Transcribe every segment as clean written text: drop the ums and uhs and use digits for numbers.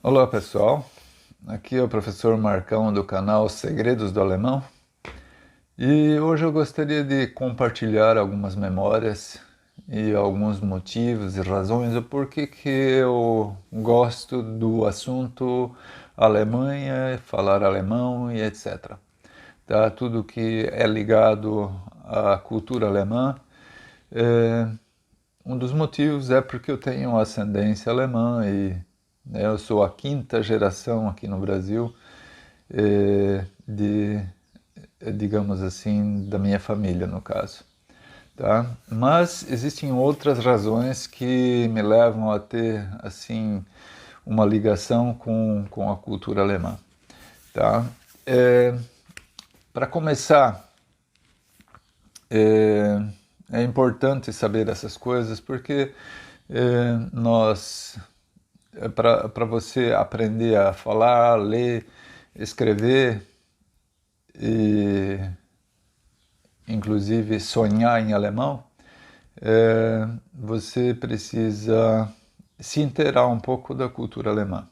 Olá pessoal, aqui é o professor Marcão do canal Segredos do Alemão e hoje eu gostaria de compartilhar algumas memórias e alguns motivos e razões do porquê que eu gosto do assunto Alemanha, falar alemão e etc. Tá? Tudo que é ligado à cultura alemã. Um dos motivos é porque eu tenho ascendência alemã e eu sou a quinta geração aqui no Brasil de, digamos assim, da minha família, no caso. Tá? Mas existem outras razões que me levam a ter, assim, uma ligação com a cultura alemã. Tá? Para começar, é, é importante saber essas coisas porque para você aprender a falar, ler, escrever e inclusive sonhar em alemão, você precisa se inteirar um pouco da cultura alemã.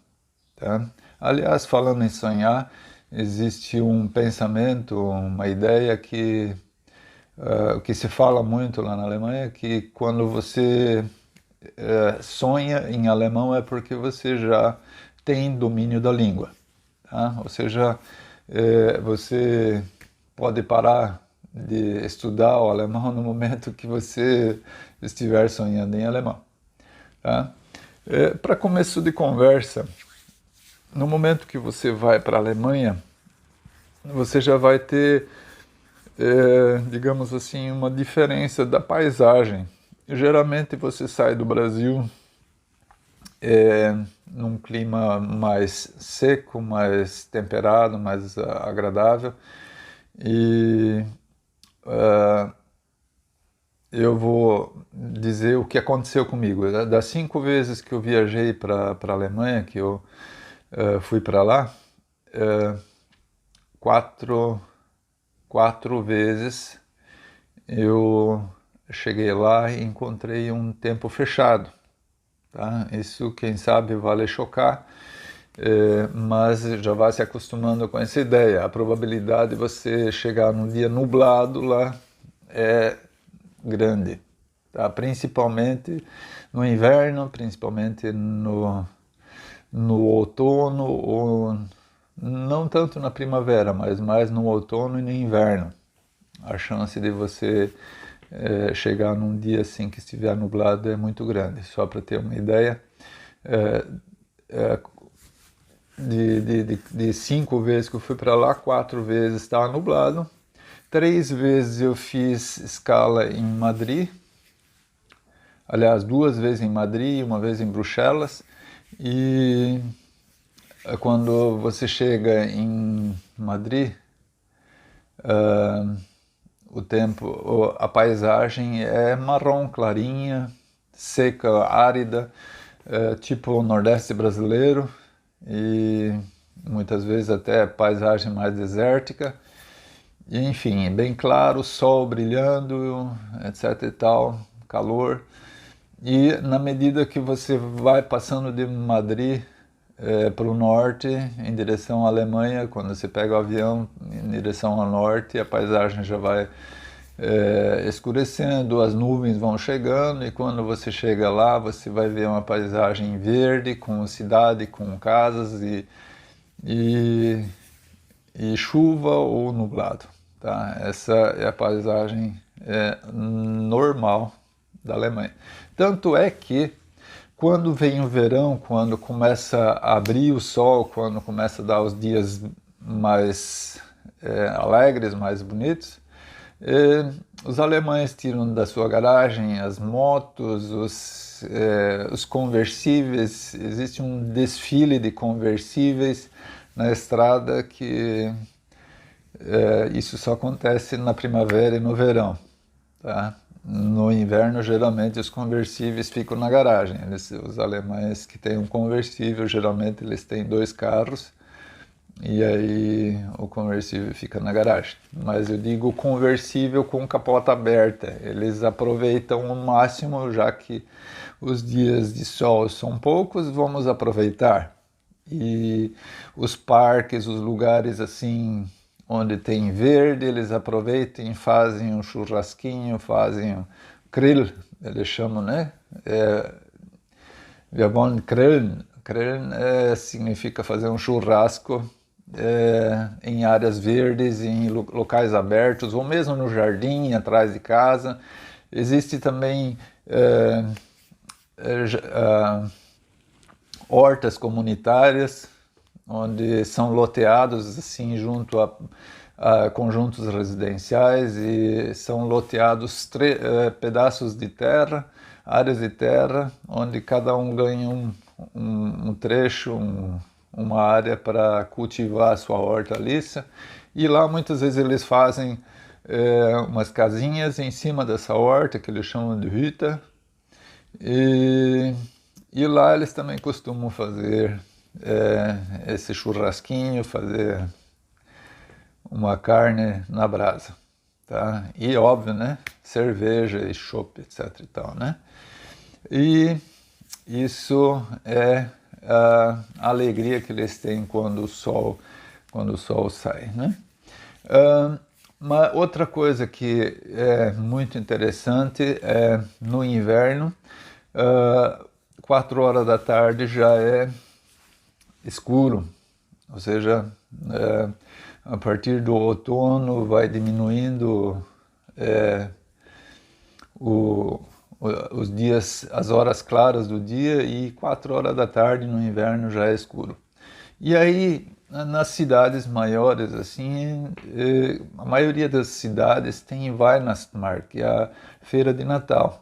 Tá? Aliás, falando em sonhar, existe um pensamento, uma ideia que se fala muito lá na Alemanha, que quando você sonha em alemão é porque você já tem domínio da língua. Tá? Ou seja, você pode parar de estudar o alemão no momento que você estiver sonhando em alemão. Tá? Para começo de conversa, no momento que você vai para a Alemanha, você já vai ter, digamos assim, uma diferença da paisagem. Geralmente você sai do Brasil num clima mais seco, mais temperado, mais agradável. E eu vou dizer o que aconteceu comigo. Das 5 vezes que eu viajei para a Alemanha, que eu fui para lá, quatro, quatro vezes eu cheguei lá e encontrei um tempo fechado. Tá? Isso, quem sabe, vale chocar, mas já vai se acostumando com essa ideia. A probabilidade de você chegar num dia nublado lá é grande, tá? Principalmente no inverno, principalmente no outono, ou não tanto na primavera, mas mais no outono e no inverno. A chance de você chegar num dia assim que estiver nublado é muito grande. Só para ter uma ideia, é, é, de 5 vezes que eu fui para lá, 4 vezes estava nublado. 3 vezes eu fiz escala em Madrid, aliás, 2 vezes em Madrid e uma vez em Bruxelas. E quando você chega em Madrid, o tempo, a paisagem é marrom clarinha, seca, árida, tipo o Nordeste brasileiro, e muitas vezes até paisagem mais desértica. E, enfim, bem claro, sol brilhando, etc e tal, calor. E na medida que você vai passando de Madrid para o norte, em direção à Alemanha, quando você pega o avião em direção ao norte, a paisagem já vai escurecendo, as nuvens vão chegando, e quando você chega lá, você vai ver uma paisagem verde, com cidade, com casas e, e chuva ou nublado. Tá? Essa é a paisagem normal da Alemanha. Tanto é que quando vem o verão, quando começa a abrir o sol, quando começa a dar os dias mais alegres, mais bonitos, os alemães tiram da sua garagem as motos, os conversíveis. Existe um desfile de conversíveis na estrada que isso só acontece na primavera e no verão. Tá? No inverno, geralmente, os conversíveis ficam na garagem. Os alemães que têm um conversível, geralmente, eles têm 2 carros, e aí o conversível fica na garagem. Mas eu digo conversível com capota aberta. Eles aproveitam o máximo, já que os dias de sol são poucos, vamos aproveitar. E os parques, os lugares assim onde tem verde, eles aproveitam e fazem um churrasquinho, fazem um grill, eles chamam, né? Wir wollen grillen. Grillen significa fazer um churrasco em áreas verdes, em locais abertos, ou mesmo no jardim, atrás de casa. Existe também hortas comunitárias, onde são loteados assim junto a conjuntos residenciais e são loteados pedaços de terra, áreas de terra, onde cada um ganha um trecho, uma área para cultivar a sua hortaliça. E lá muitas vezes eles fazem umas casinhas em cima dessa horta, que eles chamam de Hütte. E lá eles também costumam fazer esse churrasquinho, fazer uma carne na brasa, tá? E óbvio, né? Cerveja e chopp, etc e tal, né? E isso é a alegria que eles têm quando o sol sai, né? Uma outra coisa que é muito interessante é no inverno, 4 horas da tarde já é escuro, ou seja, a partir do outono vai diminuindo os dias, as horas claras do dia, e 4 horas da tarde no inverno já é escuro. E aí, nas cidades maiores, assim, a maioria das cidades tem Weihnachtsmarkt, que é a feira de Natal.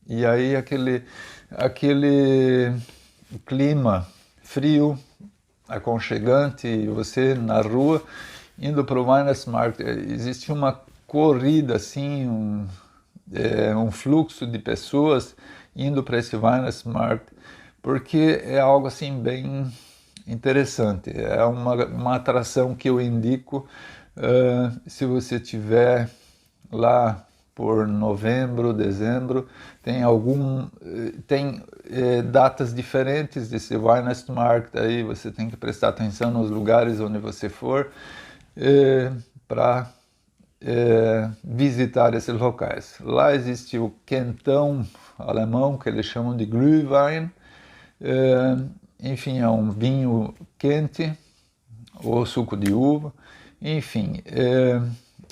E aí aquele clima frio, aconchegante, você na rua, indo para o Weihnachtsmarkt, existe uma corrida, assim, um fluxo de pessoas indo para esse Weihnachtsmarkt, porque é algo assim bem interessante, é uma atração que eu indico se você tiver lá por novembro, dezembro, tem datas diferentes desse Weihnachtsmarkt, aí você tem que prestar atenção nos lugares onde você for para visitar esses locais. Lá existe o quentão alemão, que eles chamam de Glühwein, enfim, é um vinho quente, ou suco de uva, enfim,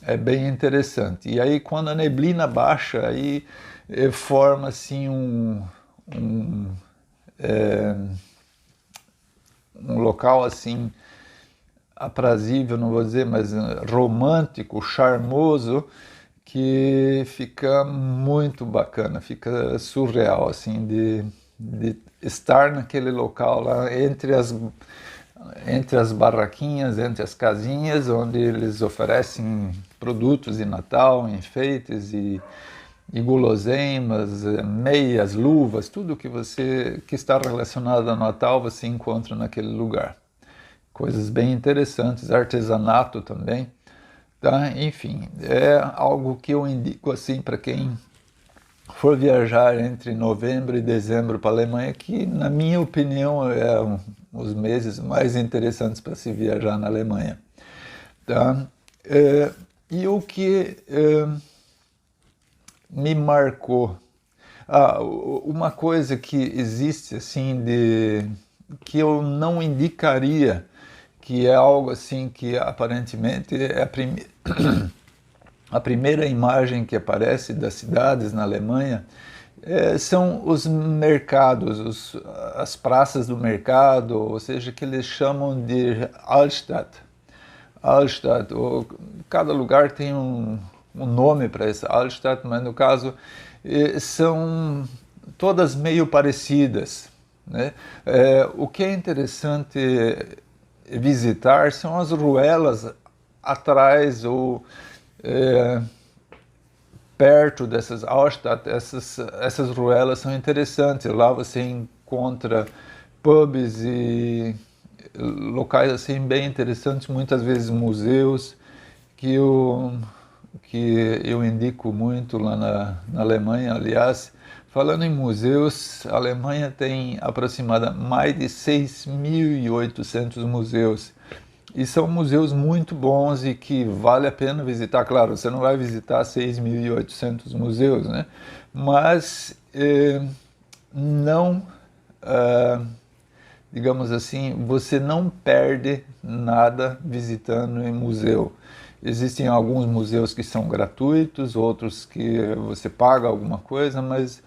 é bem interessante. E aí quando a neblina baixa, aí forma assim um local assim aprazível, não vou dizer, mas romântico, charmoso, que fica muito bacana, fica surreal, assim, de estar naquele local lá, entre as barraquinhas, entre as casinhas, onde eles oferecem produtos de Natal, enfeites e guloseimas, meias, luvas, tudo que está relacionado ao Natal você encontra naquele lugar. Coisas bem interessantes, artesanato também, tá? Enfim, é algo que eu indico assim para quem for viajar entre novembro e dezembro para a Alemanha, que na minha opinião é os meses mais interessantes para se viajar na Alemanha, tá? E o que me marcou, uma coisa que existe assim que eu não indicaria, que é algo assim que aparentemente é a primeira imagem que aparece das cidades na Alemanha, são os mercados, as praças do mercado, ou seja, que eles chamam de Altstadt. Altstadt, cada lugar tem um nome para essa Altstadt, mas no caso são todas meio parecidas, né? O que é interessante visitar são as ruelas atrás ou perto dessas Altstadt. Essas ruelas são interessantes. Lá você encontra pubs e locais assim bem interessantes, muitas vezes museus, que eu indico muito lá na Alemanha. Aliás, Falando em museus, a Alemanha tem aproximadamente mais de 6.800 museus. E são museus muito bons e que vale a pena visitar. Claro, você não vai visitar 6.800 museus, né? Mas não, digamos assim, você não perde nada visitando em museu. Existem alguns museus que são gratuitos, outros que você paga alguma coisa, mas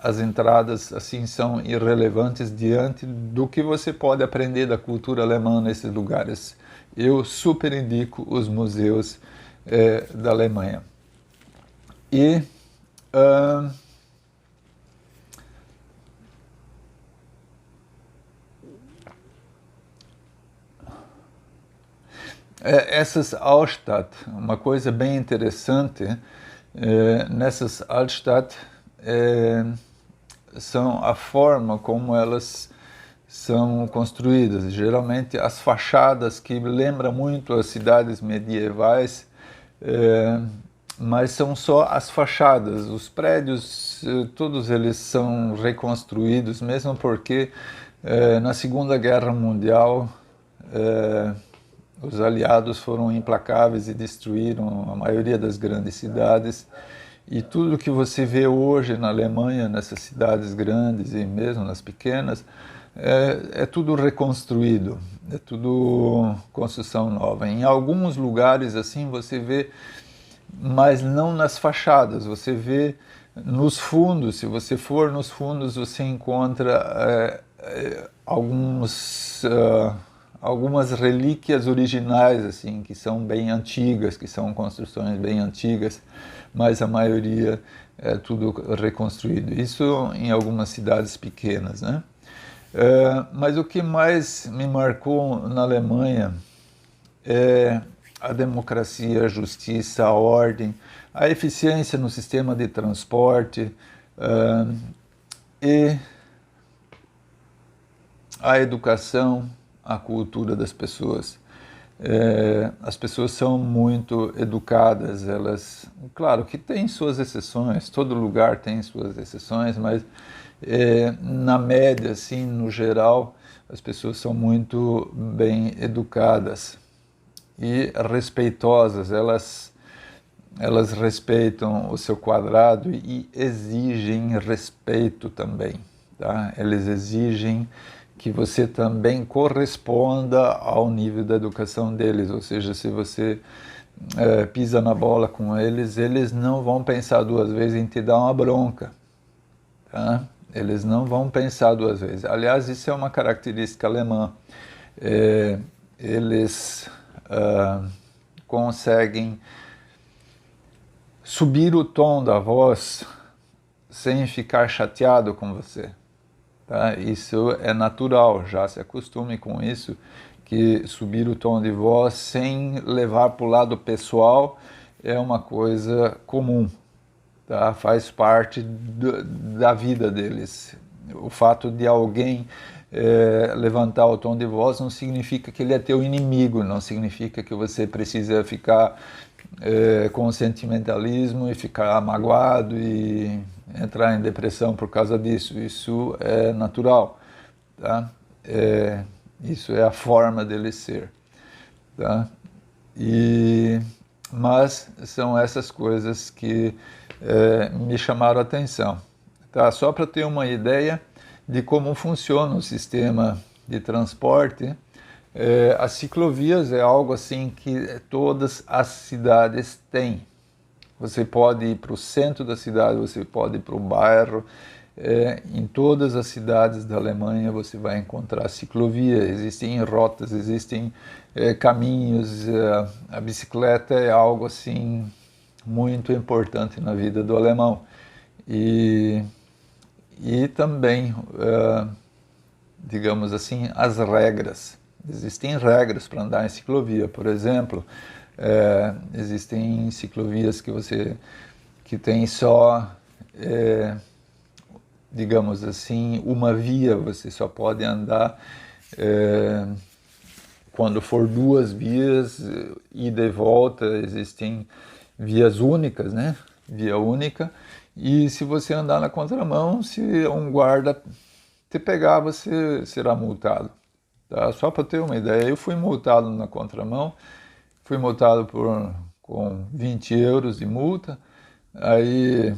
as entradas assim são irrelevantes diante do que você pode aprender da cultura alemã nesses lugares. Eu super indico os museus da Alemanha. E essas Altstadt, uma coisa bem interessante, nessas Altstadt são a forma como elas são construídas. Geralmente as fachadas que lembram muito as cidades medievais, mas são só as fachadas. Os prédios, todos eles são reconstruídos, mesmo porque na Segunda Guerra Mundial os aliados foram implacáveis e destruíram a maioria das grandes cidades. E tudo que você vê hoje na Alemanha, nessas cidades grandes e mesmo nas pequenas, é tudo reconstruído, é tudo construção nova. Em alguns lugares assim você vê, mas não nas fachadas, você vê nos fundos. Se você for nos fundos, você encontra algumas relíquias originais, assim, que são bem antigas, que são construções bem antigas, mas a maioria é tudo reconstruído. Isso em algumas cidades pequenas, né? Mas o que mais me marcou na Alemanha é a democracia, a justiça, a ordem, a eficiência no sistema de transporte e a educação, a cultura das pessoas. As pessoas são muito educadas, elas, claro que tem suas exceções, todo lugar tem suas exceções, mas na média, assim, no geral, as pessoas são muito bem educadas e respeitosas. Elas respeitam o seu quadrado e exigem respeito também, tá? Eles exigem que você também corresponda ao nível da educação deles, ou seja, se você pisa na bola com eles, eles não vão pensar duas vezes em te dar uma bronca, tá? Eles não vão pensar duas vezes. Aliás, isso é uma característica alemã. Eles conseguem subir o tom da voz sem ficar chateado com você. Tá? Isso é natural, já se acostume com isso, que subir o tom de voz sem levar para o lado pessoal é uma coisa comum, tá? Faz parte da vida deles. O fato de alguém levantar o tom de voz não significa que ele é teu inimigo, não significa que você precisa ficar com sentimentalismo e ficar magoado e entrar em depressão por causa disso. Isso é natural, tá? Isso é a forma dele ser, tá? Mas são essas coisas que me chamaram a atenção, tá? Só para ter uma ideia de como funciona o sistema de transporte, as ciclovias é algo assim que todas as cidades têm. Você pode ir para o centro da cidade, você pode ir para o bairro. Em todas as cidades da Alemanha você vai encontrar ciclovia, existem rotas, existem caminhos. A bicicleta é algo assim muito importante na vida do alemão. E também, digamos assim, as regras. Existem regras para andar em ciclovia, por exemplo. Existem ciclovias que tem só, digamos assim, uma via. Você só pode andar quando for duas vias, ida e volta. Existem vias únicas, né? Via única. E se você andar na contramão, se um guarda te pegar, você será multado. Tá? Só para ter uma ideia, eu fui multado na contramão, fui multado com 20 euros de multa, aí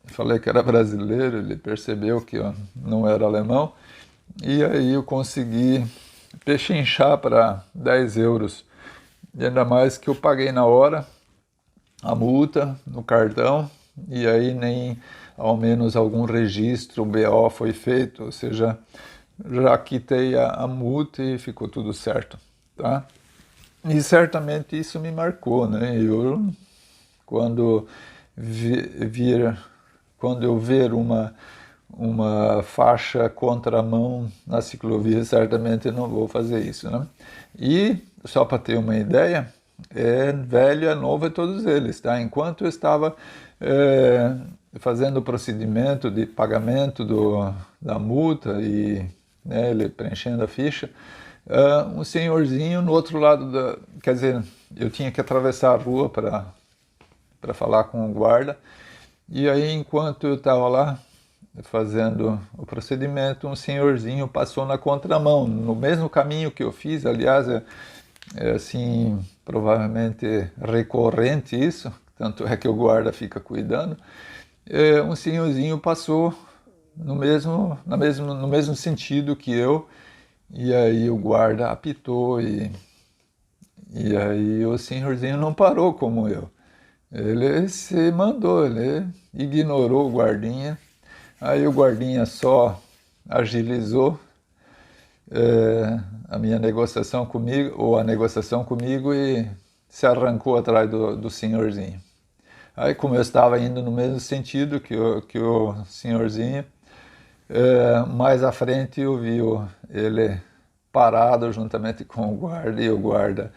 falei que era brasileiro, ele percebeu que eu não era alemão, e aí eu consegui pechinchar para 10 euros, e ainda mais que eu paguei na hora a multa no cartão, e aí nem ao menos algum registro, BO foi feito, ou seja, já quitei a multa e ficou tudo certo, tá? E certamente isso me marcou, né? Eu, quando quando eu ver uma faixa contramão na ciclovia, certamente não vou fazer isso, né? E, só para ter uma ideia, é velho, é novo, é todos eles, tá? Enquanto eu estava fazendo o procedimento de pagamento da multa e né, ele preenchendo a ficha, um senhorzinho no outro lado quer dizer, eu tinha que atravessar a rua para falar com o guarda, e aí enquanto eu estava lá fazendo o procedimento, um senhorzinho passou na contramão, no mesmo caminho que eu fiz, aliás, é assim, provavelmente recorrente isso, tanto é que o guarda fica cuidando, um senhorzinho passou no mesmo sentido que eu, e aí o guarda apitou e aí o senhorzinho não parou como eu. Ele se mandou, ele ignorou o guardinha, aí o guardinha só agilizou a minha negociação comigo, ou a negociação comigo, e se arrancou atrás do senhorzinho. Aí, como eu estava indo no mesmo sentido que o senhorzinho, mais à frente eu vi ele parado juntamente com o guarda, e o guarda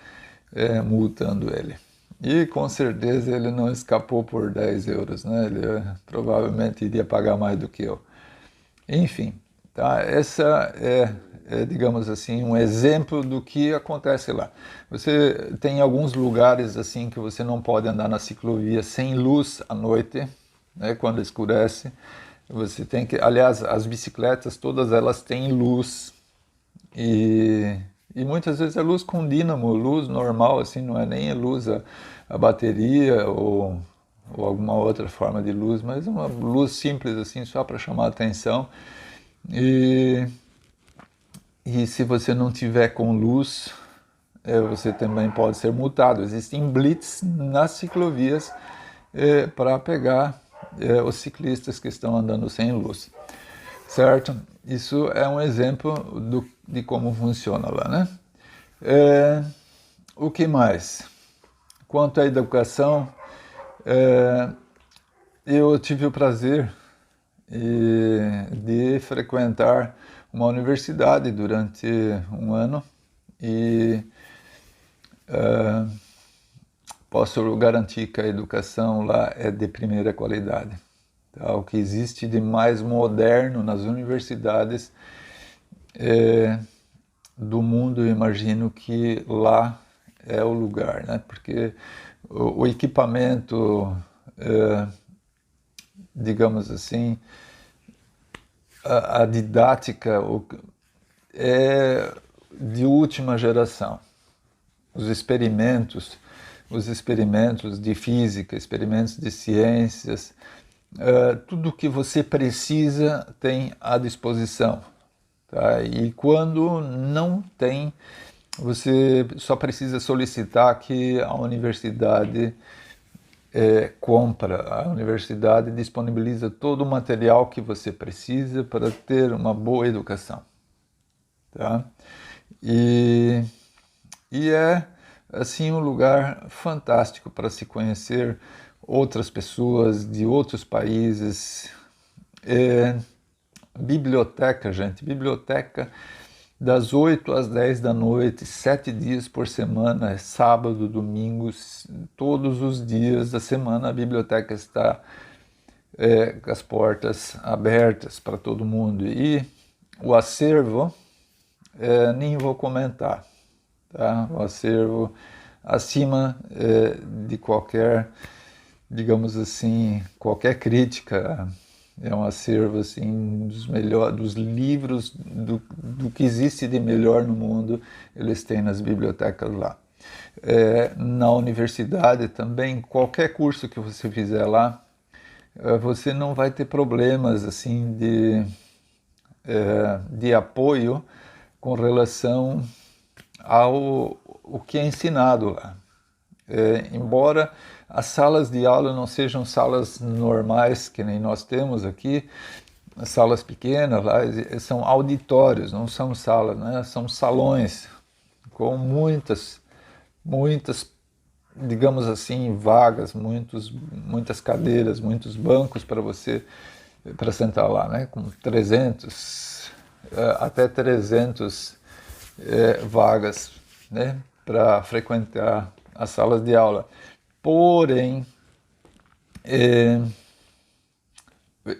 multando ele. E com certeza ele não escapou por 10 euros, né? Ele provavelmente iria pagar mais do que eu. Enfim, tá? Essa digamos assim, um exemplo do que acontece lá. Você tem alguns lugares assim que você não pode andar na ciclovia sem luz à noite, né? Quando escurece. Você tem que, aliás, as bicicletas todas elas têm luz e muitas vezes é luz com dínamo, luz normal, assim, não é nem luz a bateria ou alguma outra forma de luz, mas uma luz simples assim, só para chamar a atenção. E se você não tiver com luz, você também pode ser multado. Existem blitz nas ciclovias para pegar os ciclistas que estão andando sem luz, certo? Isso é um exemplo de como funciona lá, né? O que mais? Quanto à educação, eu tive o prazer de frequentar uma universidade durante um ano e posso garantir que a educação lá é de primeira qualidade. Tá? O que existe de mais moderno nas universidades do mundo, eu imagino que lá é o lugar, né? Porque o equipamento, digamos assim, a didática é de última geração. Os experimentos de física, experimentos de ciências, tudo que você precisa tem à disposição. Tá? E quando não tem, você só precisa solicitar que a universidade compra, a universidade disponibiliza todo o material que você precisa para ter uma boa educação. Tá? E é assim um lugar fantástico para se conhecer outras pessoas de outros países. Biblioteca, gente, biblioteca das 8 às 10 da noite, 7 dias por semana, sábado, domingo, todos os dias da semana a biblioteca está com as portas abertas para todo mundo. E o acervo, nem vou comentar, tá? O acervo acima de qualquer digamos assim, qualquer crítica. É um acervo assim dos livros do que existe de melhor no mundo, eles têm nas bibliotecas lá. Na universidade também, qualquer curso que você fizer lá, você não vai ter problemas assim de apoio com relação ao o que é ensinado lá. Embora as salas de aula não sejam salas normais que nem nós temos aqui, salas pequenas lá, são auditórios, não são salas, né? São salões com muitas, digamos assim, vagas, muitas cadeiras, muitos bancos para sentar lá, né? Com 300 até 300 vagas, né? Para frequentar as salas de aula. Porém,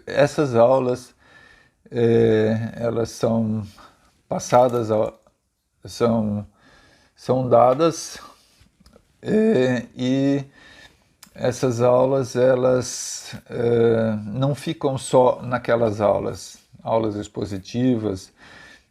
essas aulas, elas são passadas, são dadas, e essas aulas, elas não ficam só naquelas aulas expositivas.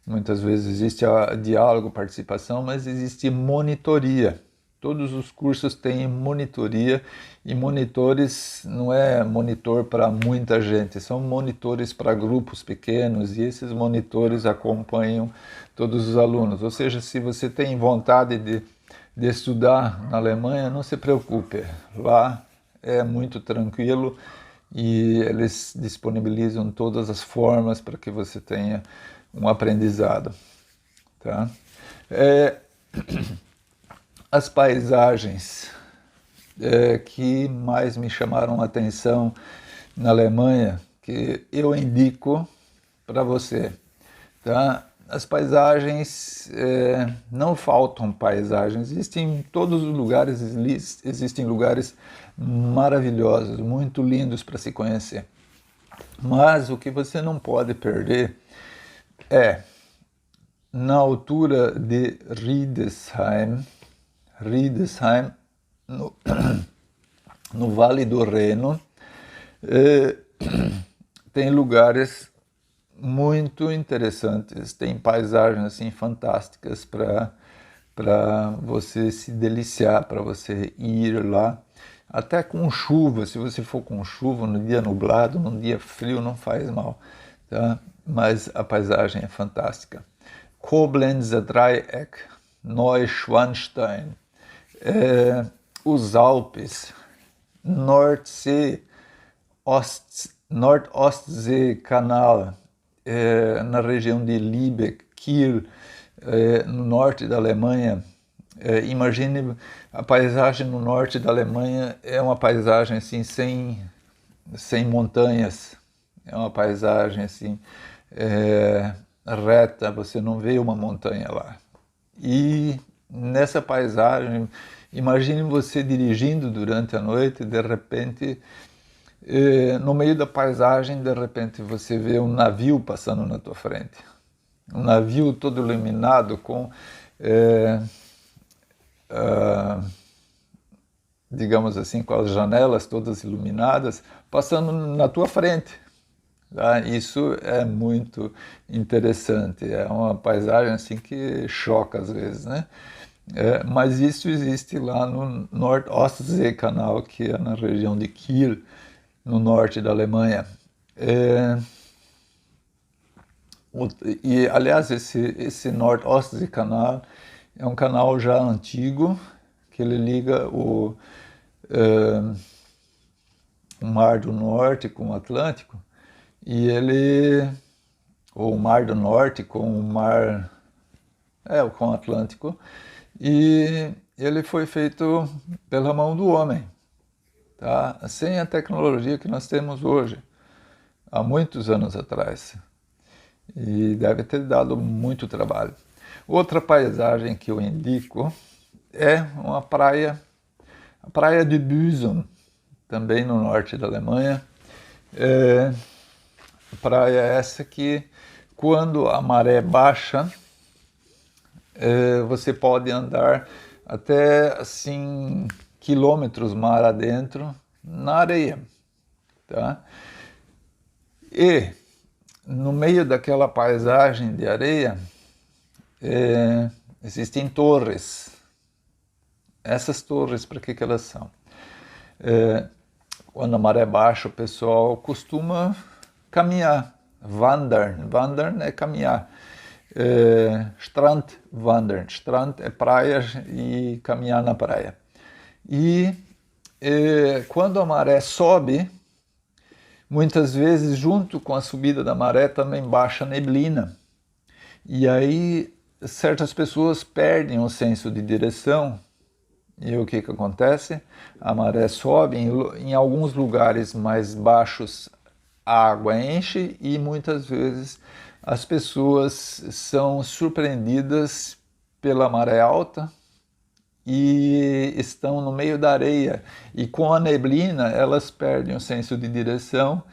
Muitas vezes existe diálogo, participação, mas existe monitoria. Todos os cursos têm monitoria, e monitores não é monitor para muita gente, são monitores para grupos pequenos, e esses monitores acompanham todos os alunos. Ou seja, se você tem vontade de estudar na Alemanha, não se preocupe, lá é muito tranquilo e eles disponibilizam todas as formas para que você tenha um aprendizado. Tá? As paisagens que mais me chamaram a atenção na Alemanha, que eu indico para você. Tá? As paisagens, não faltam paisagens, existem em todos os lugares, existem lugares maravilhosos, muito lindos para se conhecer. Mas o que você não pode perder é, na altura de Riedesheim, no Vale do Reno, tem lugares muito interessantes, tem paisagens assim fantásticas para você se deliciar, para você ir lá, até com chuva. Se você for com chuva, no dia nublado, num dia frio, não faz mal, tá? Mas a paisagem é fantástica. Koblenzer Dreieck, Neuschwanstein, os Alpes, Nordsee, Nordostsee-Kanal, na região de Lübeck, Kiel, no norte da Alemanha. Imagine a paisagem no norte da Alemanha, é uma paisagem assim sem montanhas, é uma paisagem assim reta, você não vê uma montanha lá. E nessa paisagem, imagine você dirigindo durante a noite, de repente, no meio da paisagem, de repente você vê um navio passando na tua frente. Um navio todo iluminado com, digamos assim, com as janelas todas iluminadas, passando na tua frente. Tá? Isso é muito interessante, é uma paisagem assim que choca às vezes, né? Mas isso existe lá no Nordostsee-Kanal, que é na região de Kiel, no norte da Alemanha. E, aliás, esse Nordostsee-Kanal é um canal já antigo, que ele liga o Mar do Norte com o Atlântico, e o Mar do Norte com com o Atlântico, e ele foi feito pela mão do homem, tá? Sem a tecnologia que nós temos hoje, há muitos anos atrás, e deve ter dado muito trabalho. Outra paisagem que eu indico é a praia de Büsum, também no norte da Alemanha. Praia essa que, quando a maré baixa, você pode andar até assim quilômetros mar adentro, na areia, tá? E no meio daquela paisagem de areia existem torres. Essas torres, para que elas são? Quando a maré baixa, o pessoal costuma caminhar, wandern. Wandern é caminhar. Strandwandern. Strand é praia e caminhar na praia. E quando a maré sobe, muitas vezes junto com a subida da maré também baixa a neblina. E aí certas pessoas perdem o senso de direção. E o que acontece? A maré sobe, em alguns lugares mais baixos a água enche e muitas vezes as pessoas são surpreendidas pela maré alta e estão no meio da areia. E com a neblina elas perdem o senso de direção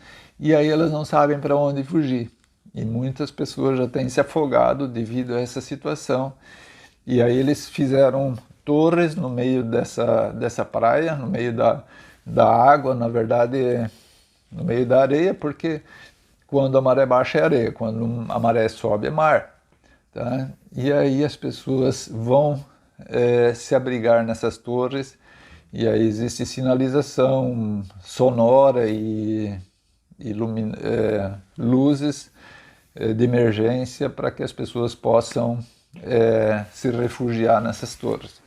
e aí elas não sabem para onde fugir. E muitas pessoas já têm se afogado devido a essa situação. E aí eles fizeram torres no meio dessa praia, no meio da água, na verdade, no meio da areia, porque quando a maré baixa é areia, quando a maré sobe é mar. Tá? E aí as pessoas vão se abrigar nessas torres, e aí existe sinalização sonora e luzes de emergência para que as pessoas possam se refugiar nessas torres.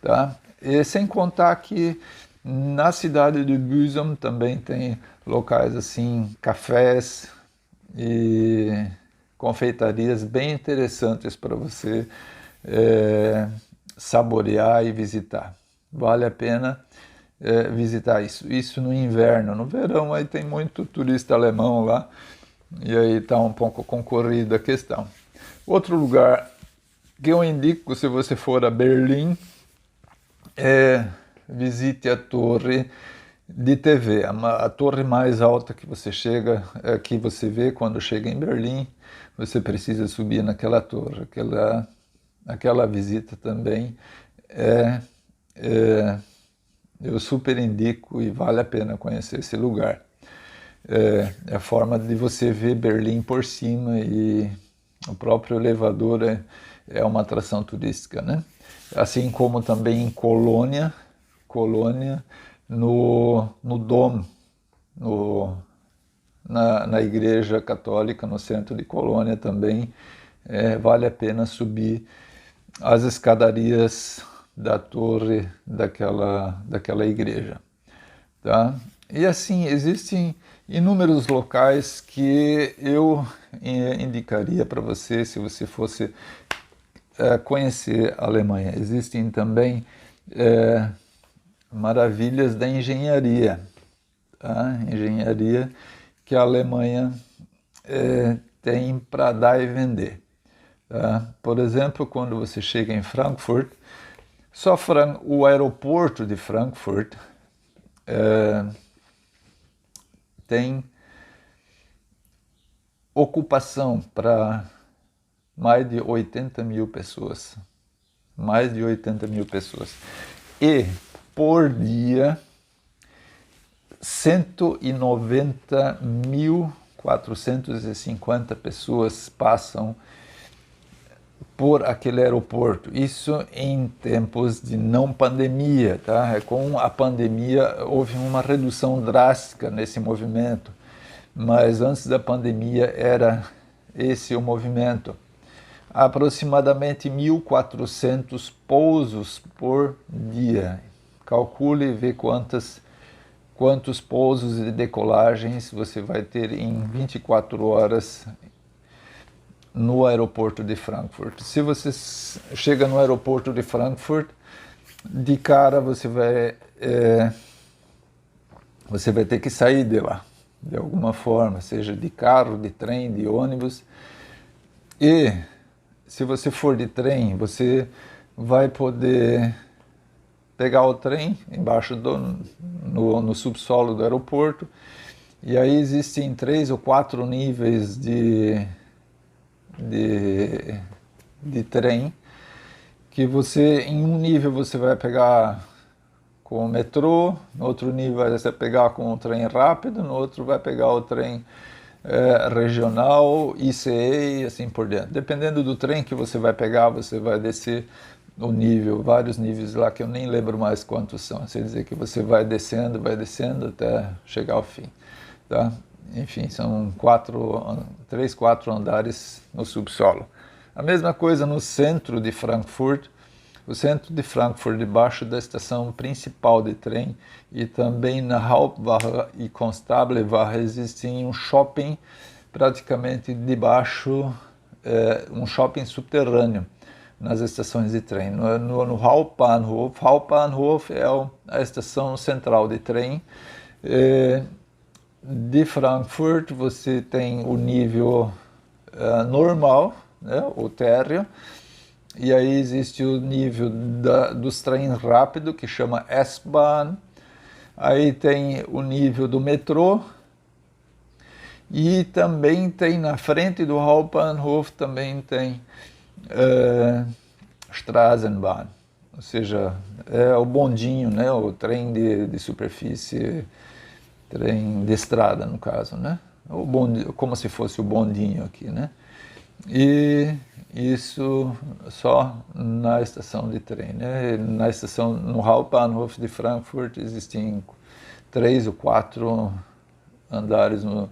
Tá? E sem contar que na cidade de Büsum também tem locais assim, cafés e confeitarias bem interessantes para você saborear e visitar. Vale a pena visitar isso. Isso no inverno. No verão aí tem muito turista alemão lá e aí está um pouco concorrida a questão. Outro lugar que eu indico se você for a Berlim visite a torre de TV, a torre mais alta que você chega, que você vê quando chega em Berlim, você precisa subir naquela torre. Aquela visita também eu super indico e vale a pena conhecer esse lugar. É a forma de você ver Berlim por cima e o próprio elevador é uma atração turística, né? Assim como também em Colônia, no Dom, na igreja católica, no centro de Colônia também, vale a pena subir as escadarias da torre daquela igreja. Tá? E assim, existem inúmeros locais que eu indicaria para você se você fosse conhecer a Alemanha. Existem também maravilhas da engenharia, tá? Engenharia que a Alemanha tem para dar e vender. Tá? Por exemplo, quando você chega em Frankfurt, só o aeroporto de Frankfurt tem ocupação para mais de 80 mil pessoas. Mais de 80 mil pessoas. E, por dia, 190.450 pessoas passam por aquele aeroporto. Isso em tempos de não pandemia, tá? Com a pandemia houve uma redução drástica nesse movimento, mas antes da pandemia era esse o movimento. Aproximadamente 1.400 pousos por dia. Calcule e vê quantos pousos e decolagens você vai ter em 24 horas no aeroporto de Frankfurt. Se você chega no aeroporto de Frankfurt, de cara você vai ter que sair de lá, de alguma forma, seja de carro, de trem, de ônibus. E se você for de trem, você vai poder pegar o trem embaixo no subsolo do aeroporto, e aí existem 3 ou 4 níveis de trem, que você, em um nível você vai pegar com o metrô, no outro nível vai você pegar com o trem rápido, no outro vai pegar o trem regional, ICE e assim por diante. Dependendo do trem que você vai pegar, você vai descer o nível, vários níveis lá que eu nem lembro mais quantos são. Quer dizer que você vai descendo até chegar ao fim, tá? Enfim, são 3, 4 andares no subsolo. A mesma coisa no centro de Frankfurt. O centro de Frankfurt, debaixo da estação principal de trem, e também na Hauptwache e Constablewache existe um shopping praticamente debaixo, um shopping subterrâneo nas estações de trem. No Hauptbahnhof é a estação central de trem. De Frankfurt você tem o nível normal, né, o térreo, e aí existe o nível dos trens rápidos, que chama S-Bahn, aí tem o nível do metrô, e também tem na frente do Hauptbahnhof, também tem Straßenbahn, ou seja, é o bondinho, né, o trem de superfície, trem de estrada no caso, né, o bondi, como se fosse o bondinho aqui, né, e isso só na estação de trem, né? Na estação, no Hauptbahnhof de Frankfurt existem 3 ou 4 andares no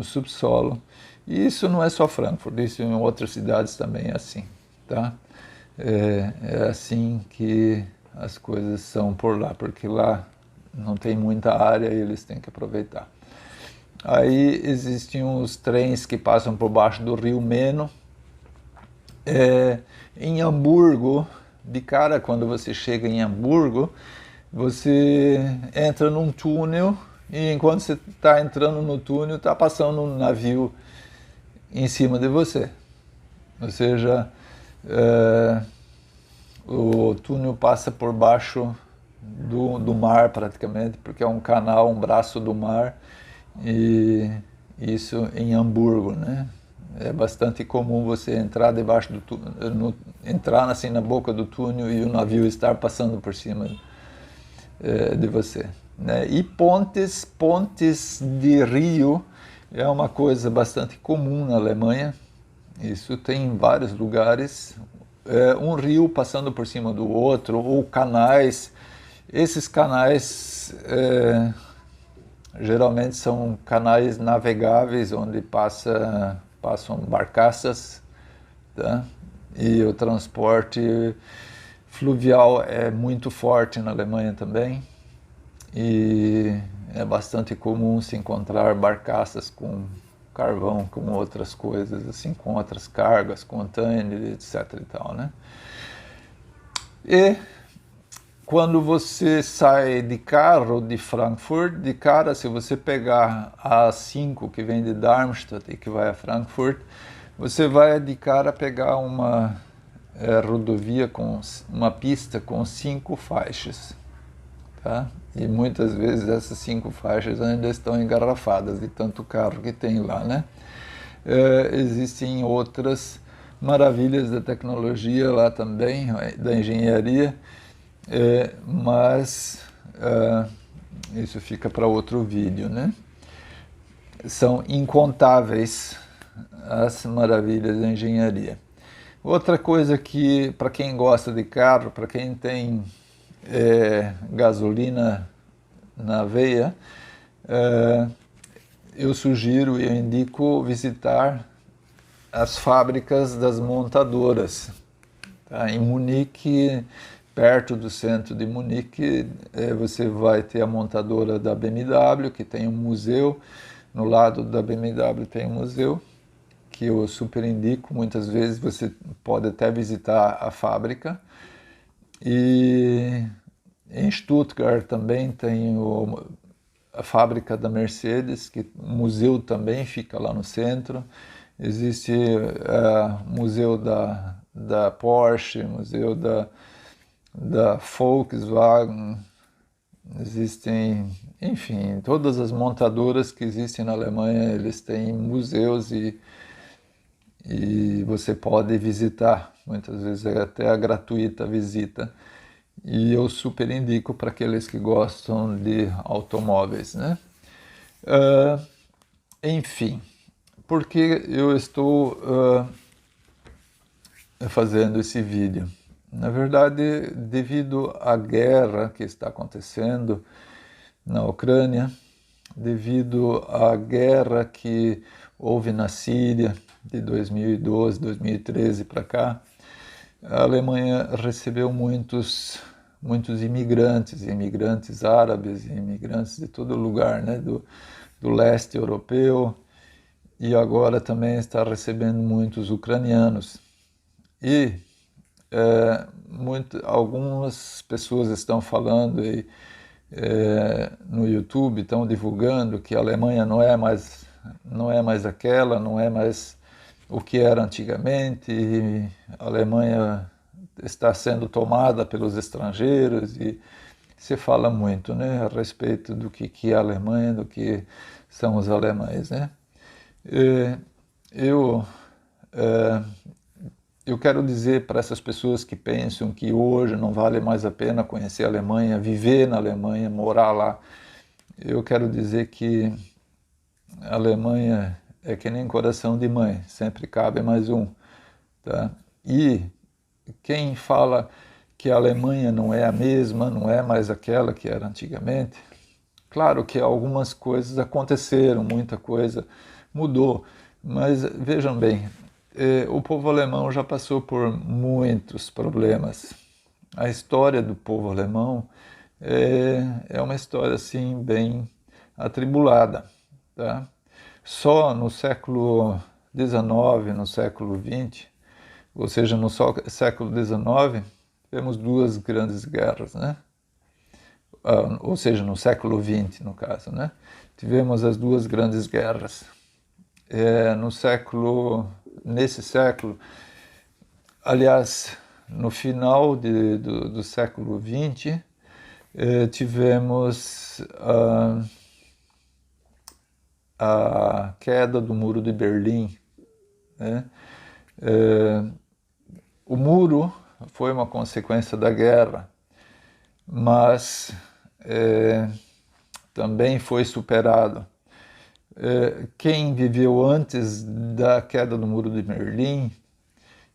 subsolo. E isso não é só Frankfurt, isso em outras cidades também é assim, tá? É assim que as coisas são por lá, porque lá não tem muita área e eles têm que aproveitar. Aí existem os trens que passam por baixo do rio Meno. Em Hamburgo, de cara, quando você chega em Hamburgo, você entra num túnel e enquanto você está entrando no túnel, está passando um navio em cima de você. Ou seja, o túnel passa por baixo do mar praticamente, porque é um canal, um braço do mar, e isso em Hamburgo, né? É bastante comum você entrar debaixo do túnel, entrar assim na boca do túnel e o navio estar passando por cima de você, né? E pontes de rio é uma coisa bastante comum na Alemanha. Isso tem em vários lugares. Um rio passando por cima do outro, ou canais. Esses canais geralmente são canais navegáveis onde passam barcaças, tá? E o transporte fluvial é muito forte na Alemanha também, e é bastante comum se encontrar barcaças com carvão, com outras coisas, assim, com outras cargas, containers, etc. e tal, né? E quando você sai de carro de Frankfurt, de cara, se você pegar a A5 que vem de Darmstadt e que vai a Frankfurt, você vai de cara pegar uma rodovia com uma pista com 5 faixas, tá? E muitas vezes essas 5 faixas ainda estão engarrafadas de tanto carro que tem lá, né? Existem outras maravilhas da tecnologia lá também, da engenharia, mas isso fica para outro vídeo, né? São incontáveis as maravilhas da engenharia. Outra coisa que, para quem gosta de carro, para quem tem gasolina na veia, eu sugiro e eu indico visitar as fábricas das montadoras. Tá? Em Munique, perto do centro de Munique, você vai ter a montadora da BMW, que tem um museu. No lado da BMW tem um museu, que eu super indico. Muitas vezes você pode até visitar a fábrica. E em Stuttgart também tem a fábrica da Mercedes, que o museu também fica lá no centro. Existe o museu da Porsche, museu da Volkswagen, existem, enfim, todas as montadoras que existem na Alemanha, eles têm museus e você pode visitar, muitas vezes é até a gratuita visita. e eu super indico para aqueles que gostam de automóveis, né? Enfim, por que eu estou fazendo esse vídeo? Na verdade, devido à guerra que está acontecendo na Ucrânia, devido à guerra que houve na Síria de 2012, 2013 para cá, a Alemanha recebeu muitos imigrantes árabes, imigrantes de todo lugar, né, do leste europeu, e agora também está recebendo muitos ucranianos. E algumas pessoas estão falando aí, no YouTube, estão divulgando que a Alemanha não é mais aquela, não é mais o que era antigamente, e a Alemanha está sendo tomada pelos estrangeiros, e se fala muito, né, a respeito do que é a Alemanha, do que são os alemães, né? Eu quero dizer para essas pessoas que pensam que hoje não vale mais a pena conhecer a Alemanha, viver na Alemanha, morar lá, eu quero dizer que a Alemanha é que nem coração de mãe, sempre cabe mais um, tá? E quem fala que a Alemanha não é a mesma, não é mais aquela que era antigamente, claro que algumas coisas aconteceram, muita coisa mudou, mas vejam bem, o povo alemão já passou por muitos problemas. A história do povo alemão é uma história assim bem atribulada, tá? Só no século XIX, no século XX, ou seja, no século XIX, tivemos duas grandes guerras, né? Ou seja, no século XX, no caso, né? Tivemos as duas grandes guerras. Nesse século, aliás, no final do século XX, tivemos a queda do Muro de Berlim, né? O muro foi uma consequência da guerra, mas também foi superado. Quem viveu antes da queda do Muro de Berlim,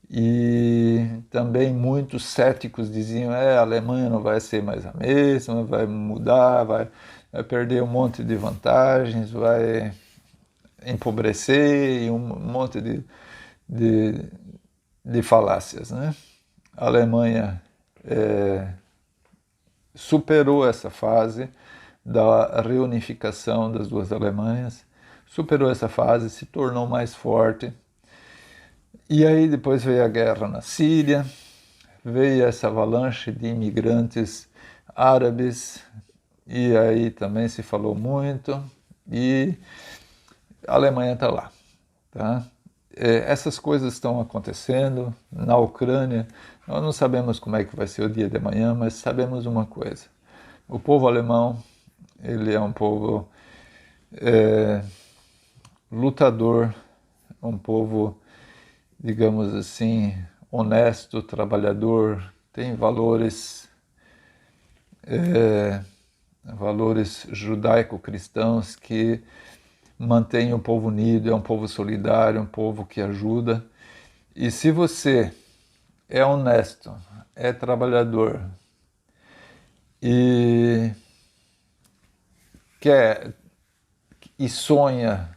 e também muitos céticos diziam a Alemanha não vai ser mais a mesma, vai mudar, vai perder um monte de vantagens, vai empobrecer, e um monte de falácias, né? A Alemanha superou essa fase da reunificação das duas Alemanhas, superou essa fase, se tornou mais forte. E aí depois veio a guerra na Síria, veio essa avalanche de imigrantes árabes, e aí também se falou muito, e a Alemanha está lá, tá? Essas coisas estão acontecendo na Ucrânia. Nós não sabemos como é que vai ser o dia de amanhã, mas sabemos uma coisa: o povo alemão, ele é um povo lutador, um povo, digamos assim, honesto, trabalhador, tem valores judaico-cristãos que mantém o povo unido, é um povo solidário, um povo que ajuda. E se você é honesto, é trabalhador e quer e sonha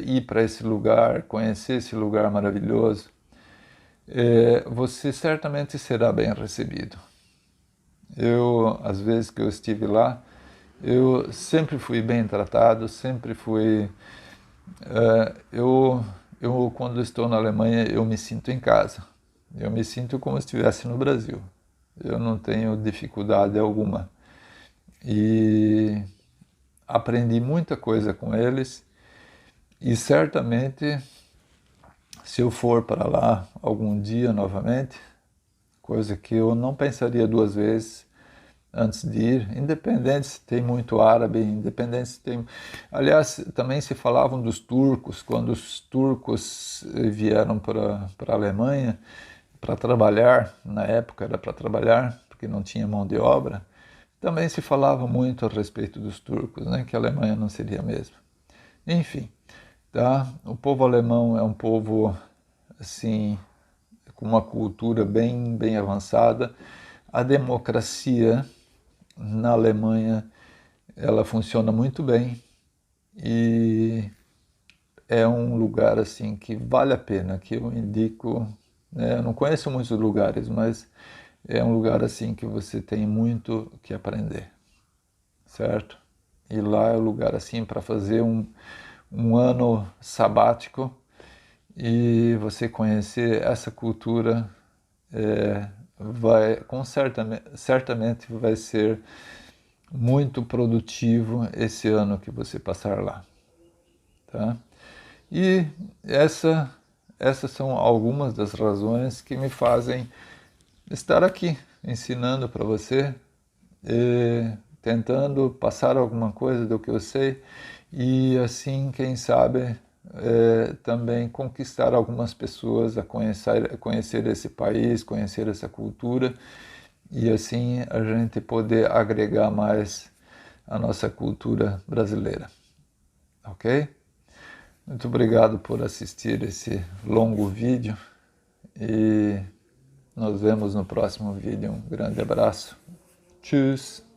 ir para esse lugar, conhecer esse lugar maravilhoso, você certamente será bem recebido. Às vezes que eu estive lá, eu sempre fui bem tratado, sempre fui... quando estou na Alemanha, eu me sinto em casa. Eu me sinto como se estivesse no Brasil. Eu não tenho dificuldade alguma. E aprendi muita coisa com eles. E certamente, se eu for para lá algum dia novamente, coisa que eu não pensaria duas vezes antes de ir, independente se tem muito árabe, independente se tem... Aliás, também se falavam dos turcos, quando os turcos vieram para a Alemanha para trabalhar, na época era para trabalhar, porque não tinha mão de obra, também se falava muito a respeito dos turcos, né, que a Alemanha não seria mesmo. Enfim, tá? O povo alemão é um povo assim com uma cultura bem avançada. A democracia na Alemanha ela funciona muito bem e é um lugar assim que vale a pena, que eu indico, né? Eu não conheço muitos lugares, mas é um lugar assim que você tem muito que aprender, certo? E lá é o lugar assim para fazer um ano sabático e você conhecer essa cultura, certamente vai ser muito produtivo esse ano que você passar lá, tá? E essas são algumas das razões que me fazem estar aqui ensinando para você, tentando passar alguma coisa do que eu sei e assim, quem sabe, também conquistar algumas pessoas a conhecer esse país, conhecer essa cultura e assim a gente poder agregar mais a nossa cultura brasileira, ok? Muito obrigado por assistir esse longo vídeo e nos vemos no próximo vídeo. Um grande abraço. Tschüss.